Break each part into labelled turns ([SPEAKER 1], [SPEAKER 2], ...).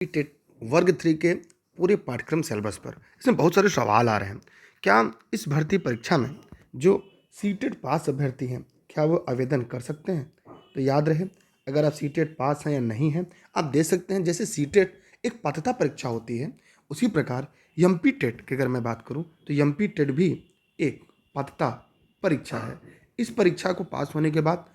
[SPEAKER 1] TET वर्ग 3 के पूरे पाठ्यक्रम सिलेबस पर इसमें बहुत सारे सवाल आ रहे हैं। क्या इस भर्ती परीक्षा में जो सीटेट पास अभ्यर्थी हैं, क्या वो आवेदन कर सकते हैं? तो याद रहे, अगर आप सीटेट पास हैं या नहीं हैं, आप दे सकते हैं। जैसे सीटेट एक पात्रता परीक्षा होती है, उसी प्रकार एमपी टेट की अगर मैं बात करूं तो एमपी टेट भी एक पात्रता परीक्षा है। इस परीक्षा को पास होने के बाद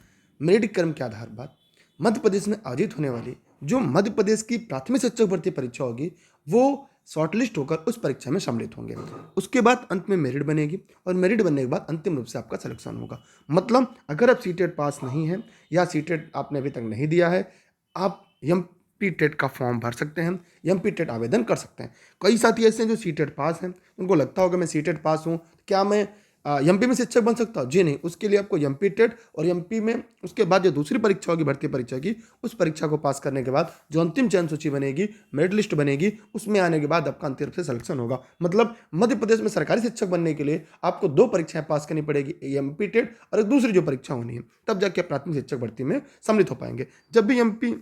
[SPEAKER 1] मेरिट क्रम के आधार पर मध्य प्रदेश में आयोजित होने वाली जो मध्य प्रदेश की प्राथमिक शिक्षक भर्ती परीक्षा होगी, वो शॉर्टलिस्ट होकर उस परीक्षा में सम्मिलित होंगे। उसके बाद अंत में मेरिट बनेगी और मेरिट बनने के बाद अंतिम रूप से आपका सिलेक्शन होगा। मतलब अगर आप सीटेट पास नहीं हैं या सीटेट आपने अभी तक नहीं दिया है, आप एमपी टेट का फॉर्म भर सकते हैं, एमपी टेट आवेदन कर सकते हैं। कई साथी ऐसे हैं जो सीटेट पास हैं, उनको लगता होगा मैं सीटेट पास हूँ, क्या मैं एमपी में शिक्षक बन सकता हूँ? जी नहीं, उसके लिए आपको एमपी टेट और एमपी में उसके बाद जो दूसरी परीक्षा होगी भर्ती परीक्षा की, उस परीक्षा को पास करने के बाद जो अंतिम चयन सूची बनेगी, मेरिट लिस्ट बनेगी, उसमें आने के बाद आपका अंतिम रूप से सिलेक्शन होगा। मतलब मध्य प्रदेश में सरकारी शिक्षक बनने के लिए आपको 2 परीक्षाएं पास करनी पड़ेगी, एमपी टेट और एक दूसरी जो परीक्षा होनी है, तब जाके प्राथमिक शिक्षक भर्ती में सम्मिलित हो पाएंगे। जब भी एमपी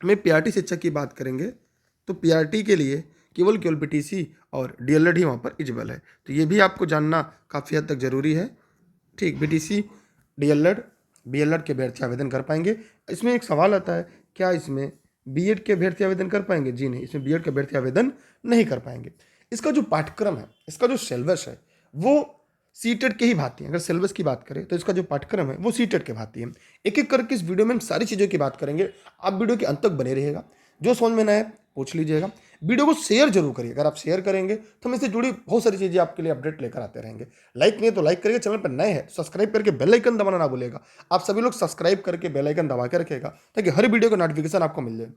[SPEAKER 1] में पीआरटी शिक्षक की बात करेंगे तो पीआरटी के लिए केवल बीटीसी और डीएलएड ही वहाँ पर एलिजिबल है। तो ये भी आपको जानना काफ़ी हद तक ज़रूरी है। ठीक, बीटीसी डीएलएड बीएलएड के अभ्यर्थी आवेदन कर पाएंगे। इसमें एक सवाल आता है, क्या इसमें बीएड के अभ्यर्थी आवेदन कर पाएंगे? जी नहीं, इसमें बीएड के अभ्यर्थी आवेदन नहीं कर पाएंगे। इसका जो पाठ्यक्रम है, इसका जो सिलेबस है, वो सीटेट के ही भांति है। अगर सिलेबस की बात करें तो इसका जो पाठ्यक्रम है वो सीटेट के भांति है। एक एक करके इस वीडियो में हम सारी चीज़ों की बात करेंगे। आप वीडियो के अंत तक बने रहिएगा, जो समझ में ना आए पूछ लीजिएगा। वीडियो को शेयर जरूर करिए, अगर आप शेयर करेंगे तो हम इससे जुड़ी बहुत सारी चीज़ें आपके लिए अपडेट लेकर आते रहेंगे। लाइक नहीं है तो लाइक करिए, चैनल पर नए हैं सब्सक्राइब करके बेल आइकन दबाना ना भूलिएगा। आप सभी लोग सब्सक्राइब करके बेल आइकन दबा के रखिएगा ताकि हर वीडियो का नोटिफिकेशन आपको मिल जाए।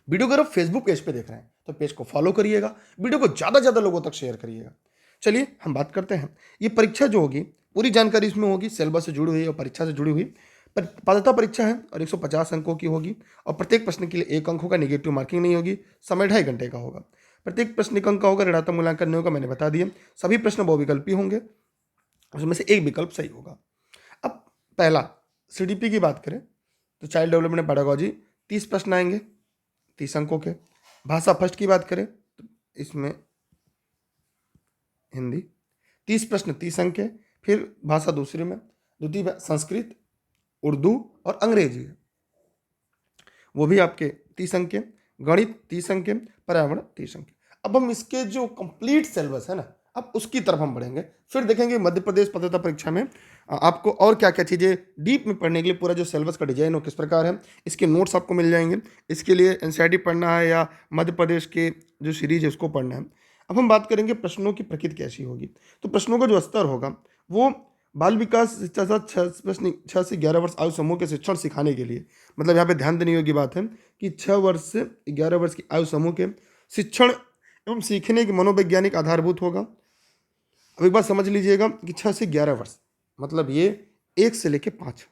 [SPEAKER 1] वीडियो अगर आप फेसबुक पेज पे देख रहे हैं तो पेज को फॉलो करिएगा, वीडियो को ज़्यादा से ज़्यादा लोगों तक शेयर करिएगा। चलिए हम बात करते हैं। ये परीक्षा जो होगी, पूरी जानकारी इसमें होगी, सिलेबस से जुड़ी हुई और परीक्षा से जुड़ी हुई। पात्रता परीक्षा है और 150 अंकों की होगी और प्रत्येक प्रश्न के लिए 1 अंक होगा, नेगेटिव मार्किंग नहीं होगी। समय 2.5 घंटे का होगा। प्रत्येक प्रश्न 1 अंक का होगा, ऋणात्मक मूल्यांकन नहीं होगा, मैंने बता दिया। सभी प्रश्न बहुविकल्पी होंगे, उसमें से एक विकल्प सही होगा। अब पहला सीडीपी की बात करें तो चाइल्ड डेवलपमेंट एंड पेडागोजी 30 प्रश्न आएंगे 30 अंकों के। भाषा फर्स्ट की बात करें तो इसमें हिंदी 30 प्रश्न 30 अंक के। फिर भाषा दूसरी में द्वितीय संस्कृत, उर्दू और अंग्रेजी है, वो भी आपके 30 अंक के। गणित 30 अंक के, पर्यावरण 30 अंक के। अब हम इसके जो कंप्लीट सिलेबस है ना, अब उसकी तरफ हम बढ़ेंगे। फिर देखेंगे मध्य प्रदेश पात्रता परीक्षा में आपको और क्या क्या चीज़ें डीप में पढ़ने के लिए पूरा जो सिलेबस का डिजाइन हो किस प्रकार है, इसके नोट्स आपको मिल जाएंगे। इसके लिए एनसीईआरटी पढ़ना है या मध्य प्रदेश के जो सीरीज है उसको पढ़ना है। अब हम बात करेंगे प्रश्नों की प्रकृति कैसी होगी। तो प्रश्नों का जो स्तर होगा वो बाल विकास शिक्षा साथ 6 से 11 वर्ष आयु समूह के शिक्षण सिखाने के लिए, मतलब यहाँ पे ध्यान देने योग्य बात है कि 6 वर्ष से 11 वर्ष की आयु समूह के शिक्षण एवं सीखने के मनोवैज्ञानिक आधारभूत होगा। अब एक बात समझ लीजिएगा कि 6 से 11 वर्ष मतलब ये 1 से लेकर 5,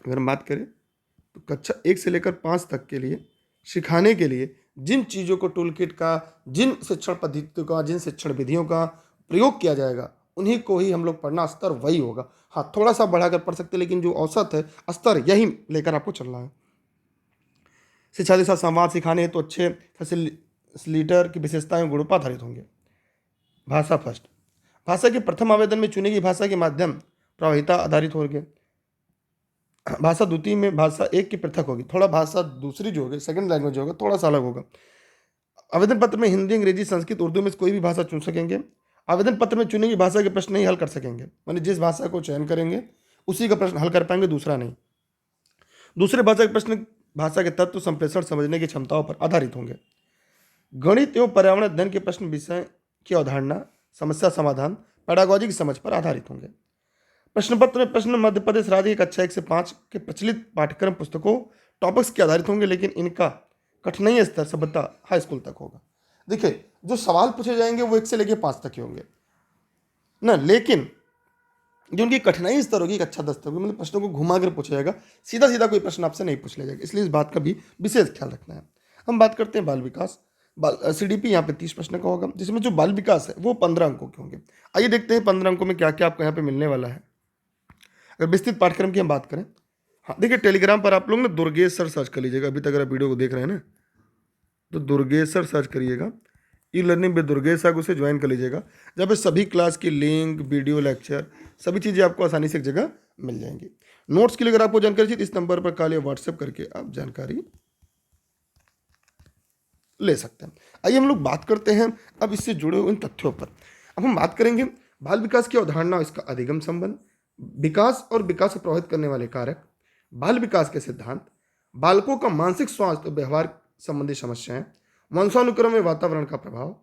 [SPEAKER 1] अगर हम बात करें तो कक्षा 1 से लेकर 5 तक के लिए सिखाने के लिए जिन चीज़ों को टूल किट का, जिन शिक्षण पद्धतियों का, जिन शिक्षण विधियों का प्रयोग किया जाएगा, उन्हीं को ही हम लोग पढ़ना, स्तर वही होगा। हाँ, थोड़ा सा बढ़ाकर पढ़ सकते हैं, लेकिन जो औसत है स्तर यही लेकर आपको चलना है। शिक्षा के साथ संवाद सिखाने हैं तो अच्छे फैसिलिटेटर की विशेषताएं गुणों पर आधारित होंगे। भाषा फर्स्ट, भाषा के प्रथम आवेदन में चुनी गई भाषा के माध्यम प्रभाविता आधारित होंगे। भाषा द्वितीय में भाषा एक की पृथक होगी, थोड़ा भाषा दूसरी जो होगी सेकंड लैंग्वेज होगा थोड़ा सा अलग होगा। आवेदन पत्र में हिंदी, अंग्रेजी, संस्कृत, उर्दू में से कोई भी भाषा चुन सकेंगे। आवेदन पत्र में चुनी गई भाषा के प्रश्न नहीं हल कर सकेंगे, माने जिस भाषा को चयन करेंगे उसी का प्रश्न हल कर पाएंगे, दूसरा नहीं। दूसरे भाषा के प्रश्न भाषा के तत्व संप्रेषण समझने की क्षमताओं पर आधारित होंगे। गणित एवं पर्यावरण अध्ययन के प्रश्न विषय की अवधारणा, समस्या समाधान, पेडागोजी की समझ पर आधारित होंगे। प्रश्न पत्र में प्रश्न मध्य प्रदेश राज्य की कक्षा 1 से 5 के प्रचलित पाठ्यक्रम पुस्तकों टॉपिक्स के आधारित होंगे, लेकिन इनका कठिनाई स्तर सभ्यता हाई स्कूल तक होगा। देखिए, जो सवाल पूछे जाएंगे वो 1 से लेकर 5 तक ही होंगे ना, लेकिन जो उनकी कठिनाई स्तर होगी कक्षा 10 तक, मतलब प्रश्नों को घुमा कर पूछा जाएगा, सीधा सीधा कोई प्रश्न आपसे नहीं पूछ लिया जाएगा, इसलिए इस बात का भी विशेष ख्याल रखना है। हम बात करते हैं बाल विकास। सीडीपी यहाँ पे 30 प्रश्न का होगा, जिसमें जो बाल विकास है वो 15 अंकों के होंगे। आइए देखते हैं 15 अंकों में क्या क्या आपको यहाँ पे मिलने वाला है। अगर विस्तृत पाठ्यक्रम की हम बात करें, हाँ देखिए, टेलीग्राम पर आप लोग ना दुर्गेश सर सर्च कर लीजिएगा। अभी तक अगर आप वीडियो को देख रहे हैं ना तो दुर्गेशर सर्च करिएगा, ई लर्निंग विद दुर्गेश, आप उसे ज्वाइन कर लीजिएगा, जहाँ पे सभी क्लास की लिंक, वीडियो लेक्चर, सभी चीज़ें आपको आसानी से एक जगह मिल जाएंगी। नोट्स के लिए अगर आपको जानकारी चाहिए तो इस नंबर पर कॉल या व्हाट्सएप करके आप जानकारी ले सकते हैं। आइए हम लोग बात करते हैं अब इससे जुड़े हुए इन तथ्यों पर। अब हम बात करेंगे बाल विकास की अवधारणा, इसका अधिगम संबंध, विकास और विकास को प्रभावित करने वाले कारक, बाल विकास के सिद्धांत, बालकों का मानसिक स्वास्थ्य और व्यवहार संबंधी समस्याएं, वंशानुक्रम में वातावरण का प्रभाव,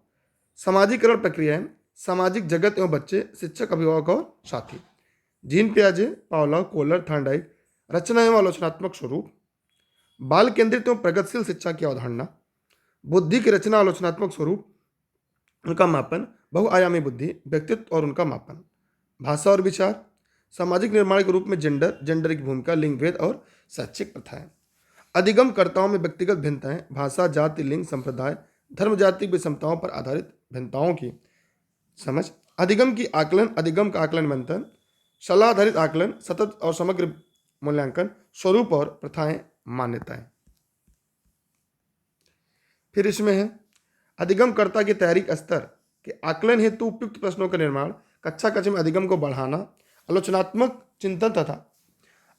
[SPEAKER 1] समाजीकरण प्रक्रियाएं, सामाजिक जगत एवं बच्चे, शिक्षक, अभिभावक और साथी, जीन पियाजे, पावला, कोलर, थॉर्नडाइक, रचना एवं आलोचनात्मक स्वरूप, बाल केंद्रित एवं प्रगतिशील शिक्षा की अवधारणा, बुद्धि की रचना, आलोचनात्मक स्वरूप, उनका मापन, बहुआयामी बुद्धि, व्यक्तित्व और उनका मापन, भाषा और विचार, सामाजिक निर्माण के रूप में जेंडर, जेंडर की भूमिका, लिंग भेद और शैक्षिक प्रथाएं, अधिगमकर्ताओं में व्यक्तिगत भिन्नताएं, भाषा, जाति, लिंग, संप्रदाय, धर्म, जाति विषमताओं पर आधारित भिन्नताओं की समझ, अधिगम की आकलन, अधिगम का आकलन मंथन, सलाह आधारित आकलन, सतत और समग्र मूल्यांकन, स्वरूप और प्रथाएं, मान्यताएं। फिर इसमें है अधिगमकर्ता की तैयारी का स्तर के आकलन हेतु उपयुक्त प्रश्नों का निर्माण, कक्षा कक्षा में अधिगम को बढ़ाना, आलोचनात्मक चिंतन तथा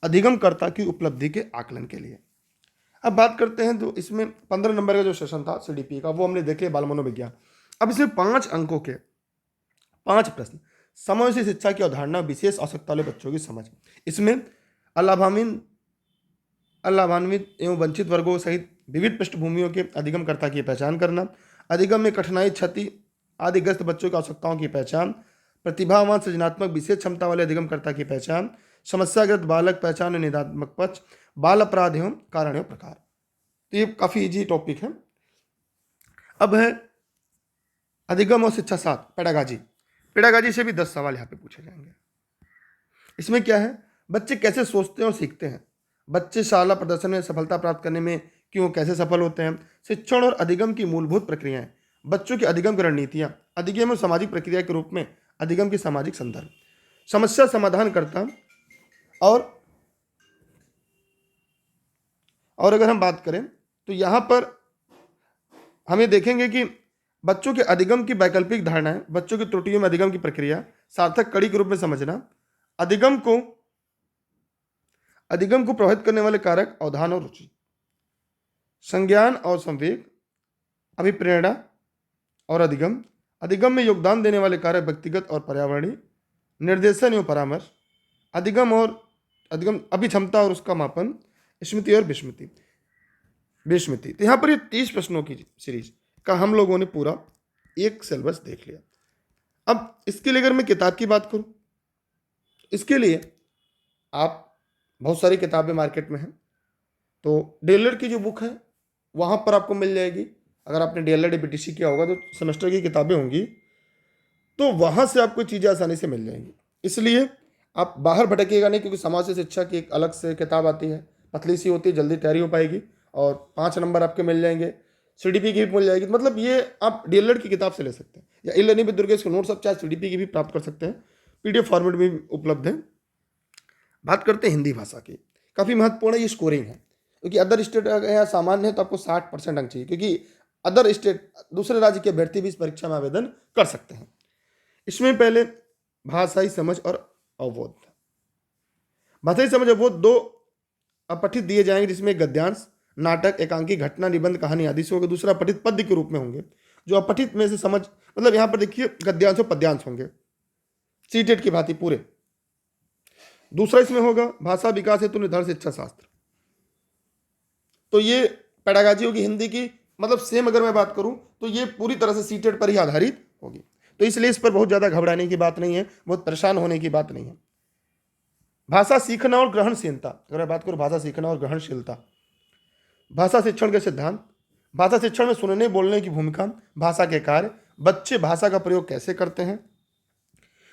[SPEAKER 1] अधिगमकर्ता की उपलब्धि के आकलन के लिए। अब बात करते हैं तो इसमें 15 नंबर का जो सेशन था सीडीपी का वो हमने देखे, बाल मनोविज्ञान। अब इसमें 5 अंकों के 5 प्रश्न, समावेशी शिक्षा की अवधारणा, विशेष आवश्यकता वाले बच्चों की समझ। इसमें अलाभान्वित एवं वंचित वर्गों सहित विविध पृष्ठभूमियों के अधिगमकर्ता की पहचान करना, अधिगम में कठिनाई, क्षति आदि ग्रस्त बच्चों की आवश्यकताओं की पहचान, प्रतिभावान सृजनात्मक विशेष क्षमता वाले अधिगमकर्ता की पहचान, समस्याग्रस्त बालक पहचान और निदात्मक पक्ष, बाल अपराध एवं कारण एवं प्रकार। तो ये काफी इजी टॉपिक है। अब है अधिगम और शिक्षा साथ, पेडागाजी। पेडागाजी से भी 10 सवाल यहाँ पे पूछे जाएंगे। इसमें क्या है, बच्चे कैसे सोचते हैं और सीखते हैं, बच्चे शाला प्रदर्शन में सफलता प्राप्त करने में क्यों, कैसे सफल होते हैं, शिक्षण और अधिगम की मूलभूत प्रक्रियाएं, बच्चों की अधिगम की रणनीतियां, अधिगम और सामाजिक प्रक्रिया के रूप में अधिगम की सामाजिक संदर्भ, समस्या समाधान करता। और अगर हम बात करें तो यहाँ पर हमें देखेंगे कि बच्चों के अधिगम की वैकल्पिक धारणाएं, बच्चों की त्रुटियों में अधिगम की प्रक्रिया, सार्थक कड़ी के रूप में समझना, अधिगम को प्रभावित करने वाले कारक, अवधान और रुचि, संज्ञान और संवेग, अभिप्रेरणा और अधिगम में योगदान देने वाले कारक, व्यक्तिगत और पर्यावरणीय, निर्देशन एवं परामर्श, अधिगम अभिक्षमता और उसका मापन, स्मृति और विस्मृति। तो यहाँ पर ये 30 प्रश्नों की सीरीज का हम लोगों ने पूरा एक सिलेबस देख लिया। अब इसके लिए अगर मैं किताब की बात करूं, इसके लिए आप बहुत सारी किताबें मार्केट में हैं, तो डीएलएड की जो बुक है वहाँ पर आपको मिल जाएगी। अगर आपने डीएलएड बीटीसी किया होगा तो सेमेस्टर की किताबें होंगी, तो वहाँ से आपको चीज़ें आसानी से मिल जाएंगी। इसलिए आप बाहर भटकिएगा नहीं, क्योंकि समाज से शिक्षा की एक अलग से किताब आती है, पतली सी होती है, जल्दी तैयारी हो पाएगी और 5 नंबर आपके मिल जाएंगे, सीडीपी की भी मिल जाएगी। मतलब ये आप डीएलएड की किताब से ले सकते हैं, या ई लर्निंग विद दुर्गेश के नोट्स आप चाहे सीडीपी की भी प्राप्त कर सकते हैं, पीडीएफ फॉर्मेट में भी उपलब्ध है। बात करते हैं हिंदी भाषा की, काफ़ी महत्वपूर्ण है ये स्कोरिंग है, क्योंकि अदर स्टेट या सामान्य है तो आपको 60% अंक चाहिए, क्योंकि अदर स्टेट दूसरे राज्य के अभ्यर्थी भी इस परीक्षा में आवेदन कर सकते हैं। इसमें पहले भाषाई समझ और अवबोध। भाषाई समझ अवबोध 2 अपठित दिए जाएंगे, जिसमें गद्यांश, नाटक, एकांकी, घटना, निबंध, कहानी आदि से होगा। दूसरा पठित पद्य के रूप में होंगे। जो अपठित में से समझ, मतलब यहाँ पर देखिए गद्यांश और पद्यांश होंगे सीटेट की भांति पूरे। दूसरा इसमें होगा भाषा विकास हेतु निर्धारित शिक्षा शास्त्र। तो ये पेडागाजी होगी हिंदी की, मतलब सेम अगर मैं बात करूं तो ये पूरी तरह से सीटेट पर ही आधारित होगी। तो इसलिए इस पर बहुत ज़्यादा घबराने की बात नहीं है, बहुत परेशान होने की बात नहीं है। भाषा सीखना और ग्रहणशीलता, अगर मैं बात करूं भाषा सीखना और ग्रहणशीलता, भाषा शिक्षण के सिद्धांत, भाषा शिक्षण में सुनने बोलने की भूमिका, भाषा के कार्य, बच्चे भाषा का प्रयोग कैसे करते हैं,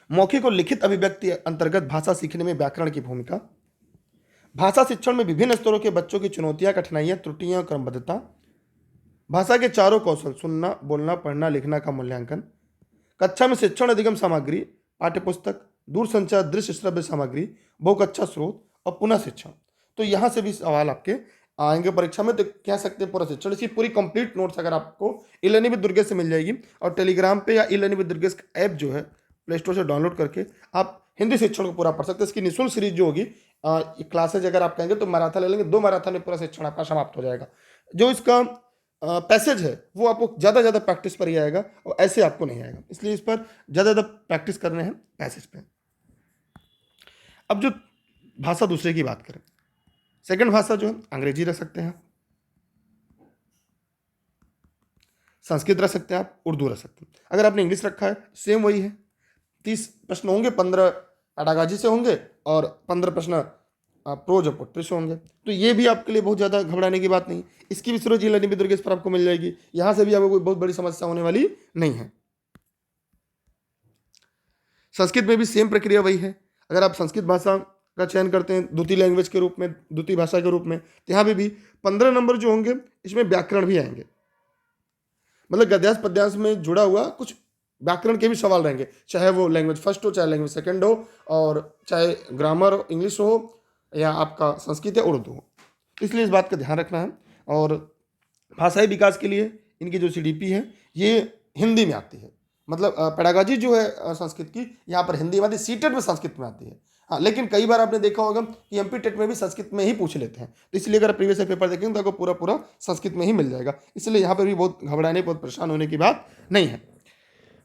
[SPEAKER 1] मौखिक और लिखित अभिव्यक्ति अंतर्गत भाषा सीखने में व्याकरण की भूमिका, भाषा शिक्षण में विभिन्न स्तरों के बच्चों की चुनौतियां, कठिनाइयां, त्रुटियां, क्रमबद्धता, भाषा के चारों कौशल, सुनना, बोलना, पढ़ना, लिखना का मूल्यांकन, कक्षा में शिक्षण अधिगम सामग्री, पाठ्यपुस्तक, दूरसंचार, दृश्य श्रव्य सामग्री, बहुकक्षा स्रोत और पुनः शिक्षण। तो यहाँ से भी सवाल आपके आएंगे परीक्षा में तो कह सकते हैं पूरा शिक्षण। इसकी पूरी कंप्लीट नोट्स अगर आपको ई लर्निंग विद दुर्गेश से मिल जाएगी, और टेलीग्राम पे या ई लर्निंग विद दुर्गेश का ऐप जो है प्ले स्टोर से डाउनलोड करके आप हिंदी शिक्षण को पूरा पढ़ सकते हैं। इसकी निःशुल्क सीरीज जो होगी, क्लासेज अगर आप कहेंगे तो मैराथन ले लेंगे, 2 मैराथन में पूरा शिक्षण आपका समाप्त हो जाएगा। जो इसका पैसेज है वो आपको ज़्यादा ज़्यादा प्रैक्टिस पर ही आएगा, और ऐसे आपको नहीं आएगा, इसलिए इस पर ज़्यादा ज़्यादा प्रैक्टिस करने हैं पैसेज पे। अब जो भाषा दूसरे की बात करें, सेकंड भाषा जो है अंग्रेजी रख सकते हैं, संस्कृत रख सकते हैं, आप उर्दू रख सकते हैं। अगर आपने इंग्लिश रखा है सेम वही है, 30 प्रश्न होंगे, 15 पैडागॉजी से होंगे और 15 प्रश्न प्रोज और पोट्री से होंगे। तो ये भी आपके लिए बहुत ज़्यादा घबराने की बात नहीं। इसकी भी सूरज ई लर्निंग विद दुर्गेश पर आपको मिल जाएगी, यहाँ से भी आपको कोई बहुत बड़ी समस्या होने वाली नहीं है। संस्कृत में भी सेम प्रक्रिया वही है। अगर आप संस्कृत भाषा का चयन करते हैं द्वितीय लैंग्वेज के रूप में, द्वितीय भाषा के रूप में, तो यहाँ पे भी 15 नंबर जो होंगे इसमें व्याकरण भी आएंगे, मतलब गद्यांश पद्यांश में जुड़ा हुआ कुछ व्याकरण के भी सवाल रहेंगे, चाहे वो लैंग्वेज फर्स्ट हो, चाहे लैंग्वेज सेकंड हो, और चाहे ग्रामर इंग्लिश हो या आपका संस्कृत या उर्दू हो। इसलिए इस बात का ध्यान रखना है। और भाषाई विकास के लिए इनकी जो सीडीपी है ये हिंदी में आती है, मतलब पेडागॉजी जो है संस्कृत की यहाँ पर हिंदी में आती है, सीटेट में संस्कृत में आती है। हाँ, लेकिन कई बार आपने देखा होगा कि एमपी टेट में भी संस्कृत में ही पूछ लेते हैं, तो इसलिए अगर प्रीवियस पेपर देखेंगे तो आपको पूरा पूरा संस्कृत में ही मिल जाएगा। इसलिए यहाँ पर भी बहुत घबराने, बहुत परेशान होने की बात नहीं है।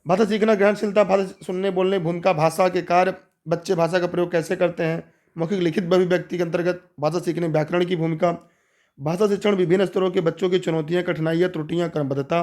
[SPEAKER 1] भाषा सीखना, ग्रहणशीलता, भाषा सुनने बोलने, भूमिका, भाषा के कार्य, बच्चे भाषा का प्रयोग कैसे करते हैं, मौखिक लिखित अभिव्यक्ति के अंतर्गत भाषा सीखने व्याकरण की भूमिका, भाषा शिक्षण विभिन्न स्तरों के बच्चों की चुनौतियां, कठिनाइयां, त्रुटियां, क्रमबद्धता,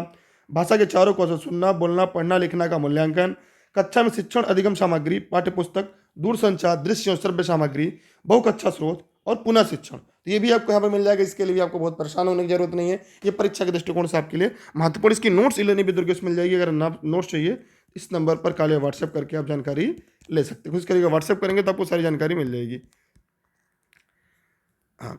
[SPEAKER 1] भाषा के चारों कौशल, सुनना बोलना पढ़ना लिखना का मूल्यांकन, कक्षा में शिक्षण अधिगम सामग्री, पाठ्यपुस्तक, दूरसंचार, दृश्य और श्रव्य सामग्री, बहुकक्षा स्रोत और पुनः शिक्षण। तो ये भी आपको यहाँ पर मिल जाएगा। इसके लिए भी आपको बहुत परेशान होने की जरूरत नहीं है, ये परीक्षा के दृष्टिकोण से आपके लिए महत्वपूर्ण। इसकी notes e learning with Durgesh मिल जाएगी। अगर नोट्स चाहिए इस नंबर पर कॉल या व्हाट्सएप करके आप जानकारी ले सकते हैं। कुछ करिएगा व्हाट्सएप करेंगे तो आपको सारी जानकारी मिल जाएगी। हाँ,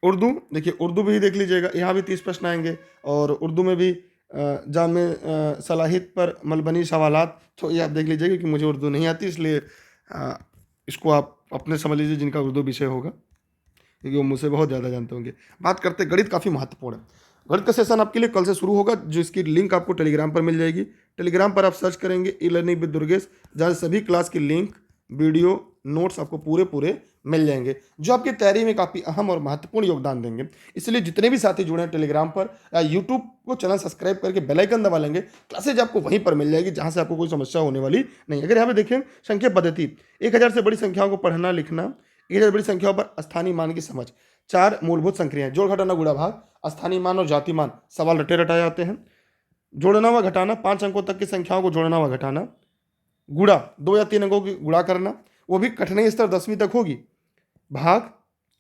[SPEAKER 1] उर्दू देखिए, उर्दू भी देख लीजिएगा, यहाँ भी 30 प्रश्न आएंगे, और उर्दू में भी जामे सलाहित पर मलबनी सवालात। तो ये आप देख लीजिएगा कि मुझे उर्दू नहीं आती, इसलिए इसको आप अपने समझ लीजिए जिनका उर्दू विषय होगा, क्योंकि वो मुझसे बहुत ज़्यादा जानते होंगे। बात करते गणित, काफ़ी महत्वपूर्ण है। गणित का सेशन आपके लिए कल से शुरू होगा, जो इसकी लिंक आपको टेलीग्राम पर मिल जाएगी। टेलीग्राम पर आप सर्च करेंगे ई लर्निंग विद दुर्गेश, जहाँ सभी क्लास की लिंक, वीडियो, नोट्स आपको पूरे मिल जाएंगे, जो आपकी तैयारी में काफ़ी अहम और महत्वपूर्ण योगदान देंगे। इसलिए जितने भी साथी जुड़े हैं टेलीग्राम पर या यूट्यूब को चैनल सब्सक्राइब करके बेल आइकन दबा लेंगे, क्लासेज आपको वहीं पर मिल जाएगी, जहाँ से आपको कोई समस्या होने वाली नहीं। अगर यहाँ पे देखें संख्या पद्धति, 1000 से बड़ी संख्याओं को पढ़ना लिखना, 1000 बड़ी संख्याओं पर स्थानीय मान की समझ, 4 मूलभूत संक्रियाएं, जोड़ घटाना गुणा भाग, स्थानीय मान और जाति मान, सवाल रटे रटाए जाते हैं। जोड़ना व घटाना, 5 अंकों तक की संख्याओं को जोड़ना व घटाना, गुणा 2 या 3 अंकों की गुणा करना, वो भी कठिनाई स्तर 10वीं तक होगी। भाग,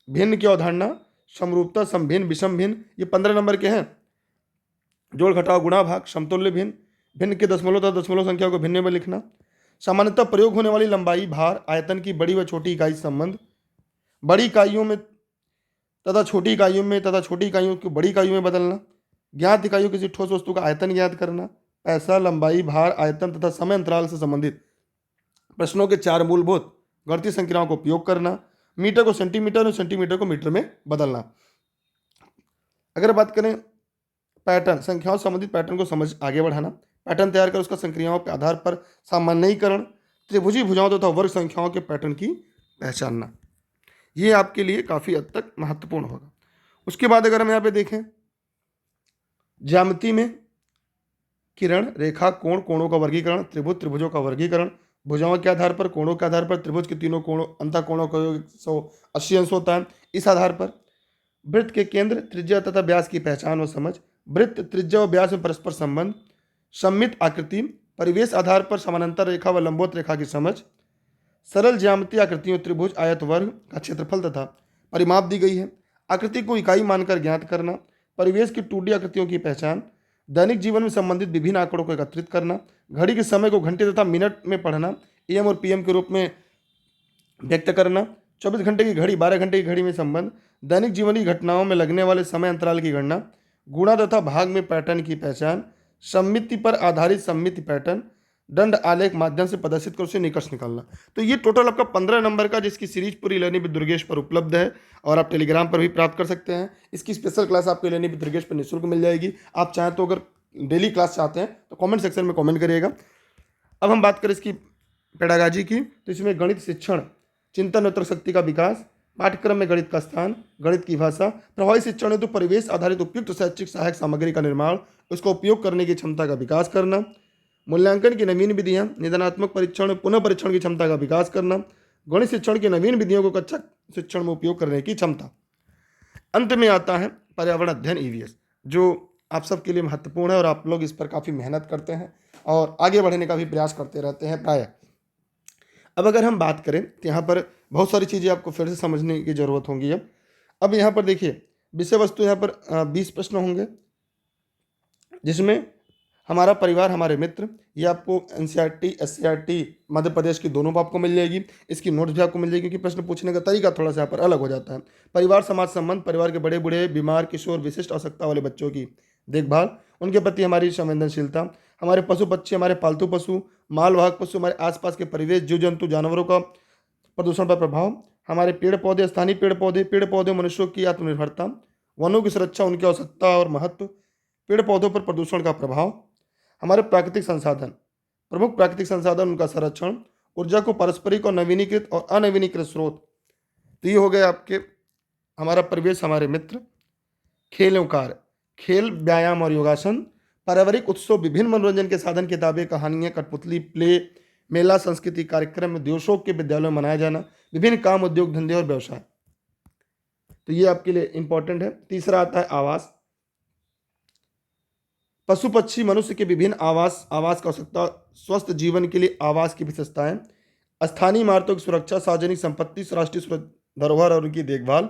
[SPEAKER 1] भिन्न की अवधारणा, समरूपता, समभिन्न, विषम भिन्न, ये 15 नंबर के हैं। जोड़ घटाओ गुणा भाग, समतुल्य भिन्न, भिन्न के दशमलव तथा दशमलव संख्या को भिन्न में लिखना, सामान्यतः प्रयोग होने वाली लंबाई, भार, आयतन की बड़ी व छोटी इकाई संबंध, बड़ी इकाइयों में तथा छोटी इकाइयों में तथा छोटी इकाइयों को बड़ी इकाइयों में बदलना, ज्ञात इकाइयों किसी ठोस वस्तु का आयतन ज्ञात करना, पैसा, लंबाई, भार, आयतन तथा समय अंतराल से संबंधित प्रश्नों के 4 मूलभूत गणितीय संख्याओं को उपयोग करना, मीटर को सेंटीमीटर और सेंटीमीटर को मीटर में बदलना। अगर बात करें पैटर्न, संख्याओं से संबंधित पैटर्न को समझ आगे बढ़ाना, पैटर्न तैयार कर उसका संक्रियाओं के आधार पर सामान्यीकरण, त्रिभुजी भुजाओं तथा वर्ग संख्याओं के पैटर्न की पहचानना, ये आपके लिए काफ़ी हद तक महत्वपूर्ण होगा। उसके बाद अगर हम यहाँ पे देखें ज्यामिति में किरण, रेखा, कोण, कोणों का वर्गीकरण, त्रिभुज, त्रिभुजों का वर्गीकरण, भुजाओं के आधार पर, कोणों के आधार पर, त्रिभुज के तीनों कोणों अंतः कोणों का योग 180 अंश होता है, इस आधार पर वृत्त के केंद्र, त्रिज्या तथा व्यास की पहचान व समझ, वृत्त, त्रिज्या व व्यास में परस्पर संबंध, सममित आकृति, परिवेश आधार पर समानांतर रेखा व लंबवत रेखा की समझ, सरल ज्यामितीय आकृतियों, त्रिभुज, आयत, वर्ग का क्षेत्रफल तथा परिमाप दी गई है, आकृति को इकाई मानकर ज्ञात करना, परिवेश की 2D आकृतियों की पहचान, दैनिक जीवन में संबंधित विभिन्न आंकड़ों को एकत्रित करना, घड़ी के समय को घंटे तथा मिनट में पढ़ना, AM और PM के रूप में व्यक्त करना, 24 घंटे की घड़ी 12 घंटे की घड़ी में संबंध, दैनिक जीवन की घटनाओं में लगने वाले समय अंतराल की गणना, गुणा तथा भाग में पैटर्न की पहचान, सममिति पर आधारित सममिति पैटर्न, दंड आलेख माध्यम से प्रदर्शित कर उसे निष्कर्ष निकालना। तो ये टोटल आपका 15 नंबर का, जिसकी सीरीज पूरी लर्निंग विद दुर्गेश पर उपलब्ध है और आप टेलीग्राम पर भी प्राप्त कर सकते हैं। इसकी स्पेशल क्लास आपको लर्निंग विद दुर्गेश पर निःशुल्क मिल जाएगी। आप चाहें तो अगर डेली क्लास चाहते हैं तो कमेंट सेक्शन में कमेंट करिएगा। अब हम बात करें इसकी पेडागाजी की, तो इसमें गणित शिक्षण, चिंतन और तर्कशक्ति का विकास, पाठ्यक्रम में गणित का स्थान, गणित की भाषा, प्रभावी शिक्षण हेतु परिवेश आधारित उपयुक्त शैक्षिक सहायक सामग्री का निर्माण, उसका उपयोग करने की क्षमता का विकास करना, मूल्यांकन की नवीन विधियां, निदानात्मक परीक्षण, पुनः परीक्षण की क्षमता का विकास करना, गणित शिक्षण की नवीन विधियों को कक्षा शिक्षण में उपयोग करने की क्षमता। अंत में आता है पर्यावरण अध्ययन ईवीएस, जो आप सबके लिए महत्वपूर्ण है और आप लोग इस पर काफ़ी मेहनत करते हैं और आगे बढ़ने का भी प्रयास करते रहते हैं प्रायः। अब अगर हम बात करें तो यहाँ पर बहुत सारी चीज़ें आपको फिर से समझने की ज़रूरत होगी। अब यहाँ पर देखिए, विषय वस्तु यहाँ पर 20 प्रश्न होंगे, जिसमें हमारा परिवार हमारे मित्र, ये आपको एनसीईआरटी एससीईआरटी मध्य प्रदेश की दोनों आपको मिल जाएगी। इसकी नोट्स भी आपको मिल जाएगी, क्योंकि प्रश्न पूछने का तरीका थोड़ा सा यहाँ पर अलग हो जाता है। परिवार समाज संबंध, परिवार के बड़े बूढ़े, बीमार, किशोर, विशिष्ट आवश्यकता वाले बच्चों की देखभाल, उनके प्रति हमारी संवेदनशीलता, हमारे पशु पक्षी, हमारे पालतू पशु, मालवाहक पशु, हमारे आसपास के परिवेश, जीव जंतु, जानवरों का प्रदूषण पर प्रभाव, हमारे पेड़ पौधे, स्थानीय पेड़ पौधे, मनुष्यों की आत्मनिर्भरता, वनों की सुरक्षा, उनकी आवश्यकता और महत्व, पेड़ पौधों पर प्रदूषण का प्रभाव, हमारे प्राकृतिक संसाधन, प्रमुख प्राकृतिक संसाधन, उनका संरक्षण, ऊर्जा को पारस्परिक और नवीनीकृत और अनवीनीकृत स्रोत। तो ये हो गए आपके हमारा परिवेश हमारे मित्र। खेल एवं कार्य, खेल, व्यायाम और योगासन, पारिवारिक उत्सव, विभिन्न मनोरंजन के साधन, किताबें, कहानियां, कठपुतली, प्ले, मेला, संस्कृति कार्यक्रम, दिवसों के विद्यालयों में मनाया जाना, विभिन्न काम, उद्योग, धंधे और व्यवसाय। तो ये आपके लिए इंपॉर्टेंट है। तीसरा आता है आवास, पशु पक्षी, मनुष्य के विभिन्न आवास का आवश्यकता, स्वस्थ जीवन के लिए आवास की विशेषताएं, स्थानीय इमारतों की सुरक्षा, सार्वजनिक संपत्ति, राष्ट्रीय धरोहर और उनकी देखभाल,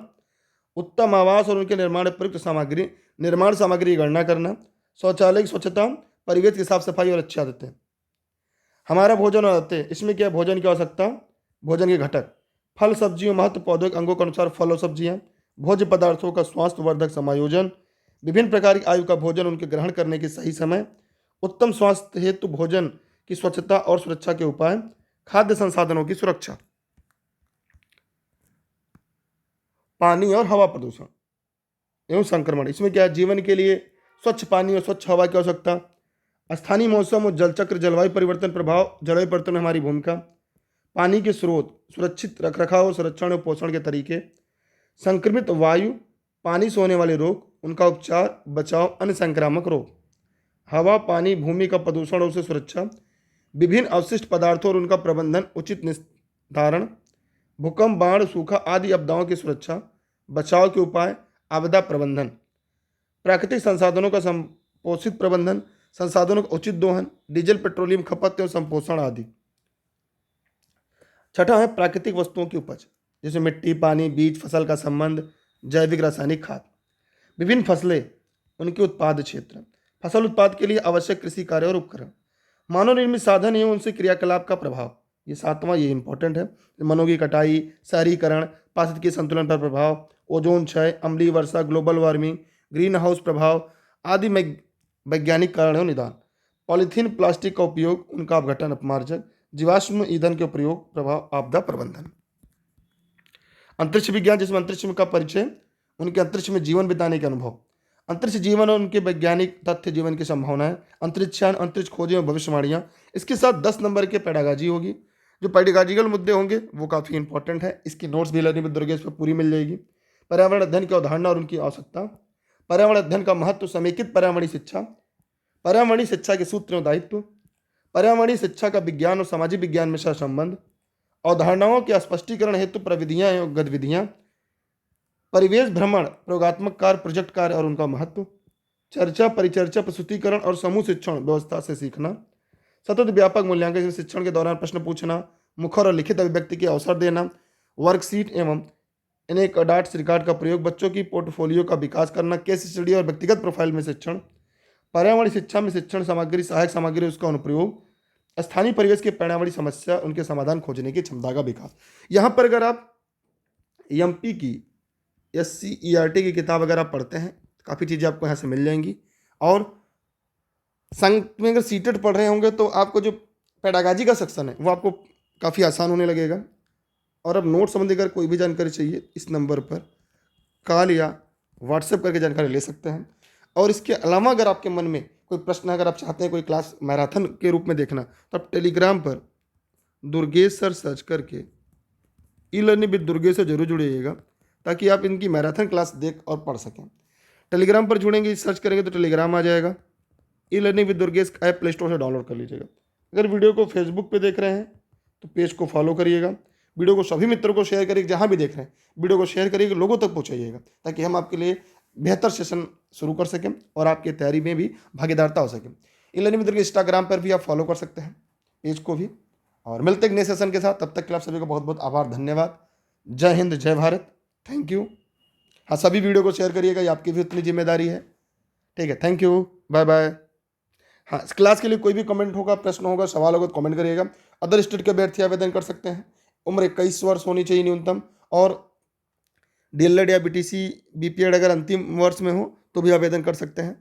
[SPEAKER 1] उत्तम आवास और उनके निर्माण प्रयुक्त सामग्री, निर्माण सामग्री की गणना करना, शौचालय की स्वच्छता, परिवेश की साफ सफाई और अच्छी आदतें। हमारा भोजन और आदतें, इसमें क्या भोजन की आवश्यकता, भोजन के घटक, फल सब्जियों, महत्व पौधों के अंगों के अनुसार फल और सब्जियां, भोज्य पदार्थों का स्वास्थ्यवर्धक समायोजन, विभिन्न प्रकार की आयु का भोजन, उनके ग्रहण करने के सही समय, उत्तम स्वास्थ्य हेतु भोजन की स्वच्छता और सुरक्षा के उपाय, खाद्य संसाधनों की सुरक्षा, पानी और हवा प्रदूषण एवं संक्रमण, इसमें क्या जीवन के लिए स्वच्छ पानी और स्वच्छ हवा की आवश्यकता, स्थानीय मौसम और जलचक्र, जलवायु परिवर्तन प्रभाव, जलवायु परिवर्तन में हमारी भूमिका, पानी के स्रोत, सुरक्षित रखरखाव, संरक्षण और पोषण के तरीके, संक्रमित वायु, पानी से होने वाले रोग, उनका उपचार, बचाव, अन्य संक्रामक रोग, हवा, पानी, भूमि का प्रदूषण और उससे सुरक्षा, विभिन्न अवशिष्ट पदार्थों और उनका प्रबंधन, उचित निर्धारण, भूकंप, बाढ़, सूखा आदि आपदाओं की सुरक्षा, बचाव के उपाय, आपदा प्रबंधन, प्राकृतिक संसाधनों का संपोषित प्रबंधन, संसाधनों का उचित दोहन, डीजल पेट्रोलियम खपत एवं संपोषण आदि। छठा है प्राकृतिक वस्तुओं की उपज, जैसे मिट्टी, पानी, बीज, फसल का संबंध, जैविक रासायनिक खाद, विभिन्न फसलें, उनके उत्पाद क्षेत्र, फसल उत्पाद के लिए आवश्यक कृषि कार्य और उपकरण, मानव निर्मित साधन एवं उनसे क्रियाकलाप का प्रभाव, ये सातवां, ये इंपॉर्टेंट है। वनों की कटाई, शहरीकरण, पारिस्थितिकी संतुलन पर प्रभाव, ओजोन क्षय, अम्लीय वर्षा, ग्लोबल वार्मिंग, ग्रीन हाउस प्रभाव आदि में वैज्ञानिक कारण एवं निदान, पॉलीथीन, प्लास्टिक का उपयोग, उनका अपघटन, अपमार्जन, जीवाश्म ईंधन के प्रयोग, प्रभाव, आपदा प्रबंधन। अंतरिक्ष विज्ञान, जिसमें अंतरिक्ष का परिचय, उनके अंतरिक्ष में जीवन बिताने के अनुभव, अंतरिक्ष जीवन और उनके वैज्ञानिक तथ्य, जीवन की संभावनाएं, अंतरिक्षयान, अंतरिक्ष खोजें और भविष्यवाणियां। इसके साथ 10 नंबर के पेडागाजी होगी। जो पेडागाजिकल मुद्दे होंगे वो काफ़ी इंपॉर्टेंट है। इसकी नोट्स भी लर्निंग विद दुर्गेश पर पूरी मिल जाएगी। पर्यावरण अध्ययन की अवधारणा और उनकी आवश्यकता, पर्यावरण अध्ययन का महत्व, समेकित पर्यावरणीय शिक्षा, पर्यावरणीय शिक्षा के सूत्र और दायित्व, पर्यावरणीय शिक्षा का विज्ञान और सामाजिक विज्ञान में सहसंबंध, अवधारणाओं के स्पष्टीकरण हेतु प्रविधियां एवं गतिविधियां, परिवेश भ्रमण, प्रयोगात्मक कार्य, प्रोजेक्ट कार्य और उनका महत्व, चर्चा, परिचर्चा, प्रस्तुतिकरण और समूह शिक्षण व्यवस्था से सीखना, सतत व्यापक मूल्यांकन, शिक्षण के दौरान प्रश्न पूछना, मुखर और लिखित अभिव्यक्ति के अवसर देना, वर्कशीट एवं इन्हें डाट्स रिकॉर्ड का प्रयोग, बच्चों की पोर्टफोलियो का विकास करना, केस स्टडी और व्यक्तिगत प्रोफाइल में शिक्षण, पर्यावरणीय शिक्षा में शिक्षण सामग्री, सहायक सामग्री, उसका अनुप्रयोग, स्थानीय परिवेश के पर्यावरणीय समस्या, उनके समाधान खोजने की क्षमता का विकास। यहाँ पर अगर आप एमपी की SCERT की किताब अगर आप पढ़ते हैं, काफ़ी चीज़ें आपको यहाँ से मिल जाएंगी। और संग में अगर सीटेट पढ़ रहे होंगे तो आपको जो पेडागाजी का सेक्शन है वो आपको काफ़ी आसान होने लगेगा। और अब नोट संबंधी अगर कोई भी जानकारी चाहिए इस नंबर पर कॉल या व्हाट्सएप करके जानकारी ले सकते हैं। और इसके अलावा अगर आपके मन में कोई प्रश्न है, अगर आप चाहते हैं कोई क्लास मैराथन के रूप में देखना, तो आप टेलीग्राम पर दुर्गेश सर सर्च करके ई लर्निंग विद दुर्गेश से जरूर जुड़िएगा, ताकि आप इनकी मैराथन क्लास देख और पढ़ सकें। टेलीग्राम पर जुड़ेंगे, सर्च करेंगे तो टेलीग्राम आ जाएगा। ई learning with Durgesh app play store से डाउनलोड कर लीजिएगा। अगर वीडियो को फेसबुक पे देख रहे हैं तो पेज को फॉलो करिएगा। वीडियो को सभी मित्रों को शेयर करिए, जहाँ भी देख रहे हैं वीडियो को शेयर करिएगा, लोगों तक पहुँचाइएगा, ताकि हम आपके लिए बेहतर सेशन शुरू कर सकें और आपकी तैयारी में भी भागीदारता हो सके। ई लर्निंग विद दुर्गेश इंस्टाग्राम पर भी आप फॉलो कर सकते हैं पेज को भी। और मिलते हैं एक नए सेशन के साथ, तब तक के लिए आप सभी को बहुत बहुत आभार, धन्यवाद। जय हिंद, जय भारत, थैंक यू। हाँ, सभी वीडियो को शेयर करिएगा, ये आपकी भी उतनी जिम्मेदारी है। ठीक है, थैंक यू, बाय बाय। हाँ, इस क्लास के लिए कोई भी कमेंट होगा, प्रश्न होगा, सवाल होगा तो कमेंट करिएगा। अदर स्टेट के अभ्यर्थी आवेदन कर सकते हैं। उम्र 21 वर्ष होनी चाहिए न्यूनतम। और डीएलएड या बीटीसी बीपीएड अगर अंतिम वर्ष में हो तो भी आवेदन कर सकते हैं।